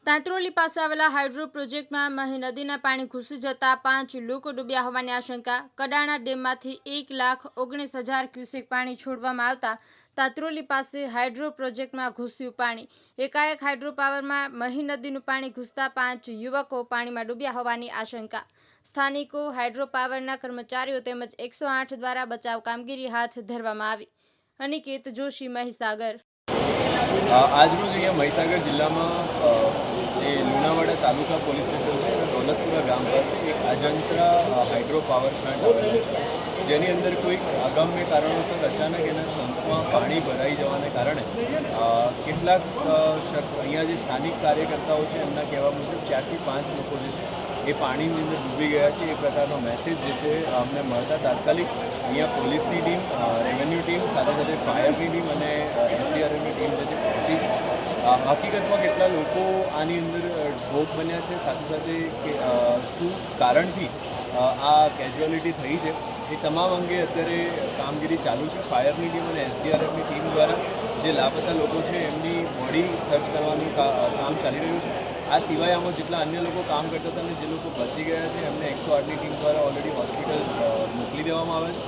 તાંત્રોલી પાસે આવેલા હાઇડ્રો પ્રોજેક્ટમાં મહી નદીના પાણી ઘૂસી જતા 5 લોકો ડૂબ્યા હોવાની આશંકા। કડાણા ડેમમાંથી 1,19,000 ક્યુસેક પાણી છોડવામાં આવતા તાંત્રોલી પાસે હાઇડ્રો પ્રોજેક્ટમાં ઘૂસ્યું પાણી। એકાએક હાઇડ્રો પાવરમાં મહી નદીનું પાણી ઘૂસતા 5 યુવકો પાણીમાં ડૂબ્યા હોવાની આશંકા। સ્થાનિકો, હાઇડ્રો પાવરના કર્મચારીઓ તેમજ 108 દ્વારા બચાવ કામગીરી હાથ ધરવામાં આવી। અનિકેત જોશી, મહીસાગર। આજરોજ અહીંયા મહીસાગર જિલ્લામાં જે લુણાવાડા તાલુકા પોલીસ સ્ટેશન છે અને દોલતપુરા ગામ પાસે એક અજંત્રા હાઇડ્રો પાવર પ્લાન્ટ આવેલો છે, જેની અંદર કોઈક અગમ્ય કારણોસર અચાનક એના સંપમાં પાણી ભરાઈ જવાને કારણે કેટલાક અહીંયા જે સ્થાનિક કાર્યકર્તાઓ છે એમના કહેવા મુજબ 4 થી 5 લોકો જે છે એ પાણીની અંદર ડૂબી ગયા છે। એ પ્રકારનો મેસેજ જે છે અમને મળતા તાત્કાલિક અહીંયા પોલીસની ટીમ, રેવન્યુ ટીમ, સાથે સાથે ફાયરની ટીમ અને એસડીઆરએફની ટીમ જે છે પહોંચી। હકીકતમાં કેટલા લોકો આની અંદર ભોગ બન્યા છે, સાથે સાથે કે શું કારણથી આ કેઝ્યુઆલિટી થઈ છે એ તમામ અંગે અત્યારે કામગીરી ચાલુ છે। ફાયરની ટીમ અને એસડીઆરએફની ટીમ દ્વારા જે લાપતા લોકો છે એમની બોડી સર્ચ કરવાનું કામ ચાલી રહ્યું છે। આ સિવાય આમાં જેટલા અન્ય લોકો કામ કરતા હતા અને જે લોકો બચી ગયા છે એમને 108ની ટીમ દ્વારા ઓલરેડી હોસ્પિટલ મોકલી દેવામાં આવે છે।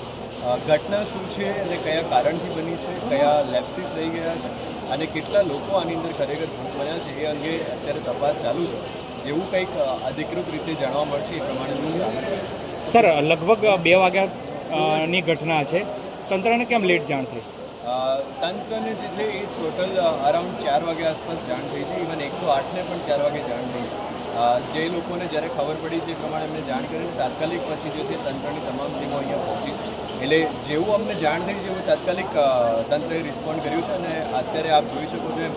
ઘટના શું છે અને કયા કારણથી બની છે, કયા લેપ્સિસ રહી ગયા છે અને કેટલા લોકો આની અંદર ખરેખર ભોગ બન્યા છે એ અંગે અત્યારે તપાસ ચાલુ છે। જેવું કંઈક અધિકૃત રીતે જાણવા મળશે એ પ્રમાણે સર, લગભગ 2 વાગ્યાની ઘટના છે, તંત્રને કેમ લેટ જાણ થઈ? તંત્રને જે છે એ ટોટલ અરાઉન્ડ 4 વાગ્યા આસપાસ જાણ થઈ છે। ઇવન 108ને પણ 4 વાગે જાણ થઈ છે। જે લોકોને જ્યારે ખબર પડી છે એ પ્રમાણે એમને જાણ કરીને તાત્કાલિક પછી જે છે તંત્રની તમામ ટીમો અહીંયા પહોંચી। એટલે જેવું અમને જાણ થઈ જેવું તાત્કાલિક તંત્રએ રિસ્પોન્ડ કર્યું છે અને અત્યારે આપ જોઈ શકો છો એમ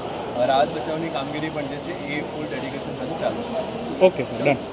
રાહત બચાવની કામગીરી પણ જે છે એ ફૂલ ડેડિકેશન સાથે ચાલુ છે। Okay sir, done.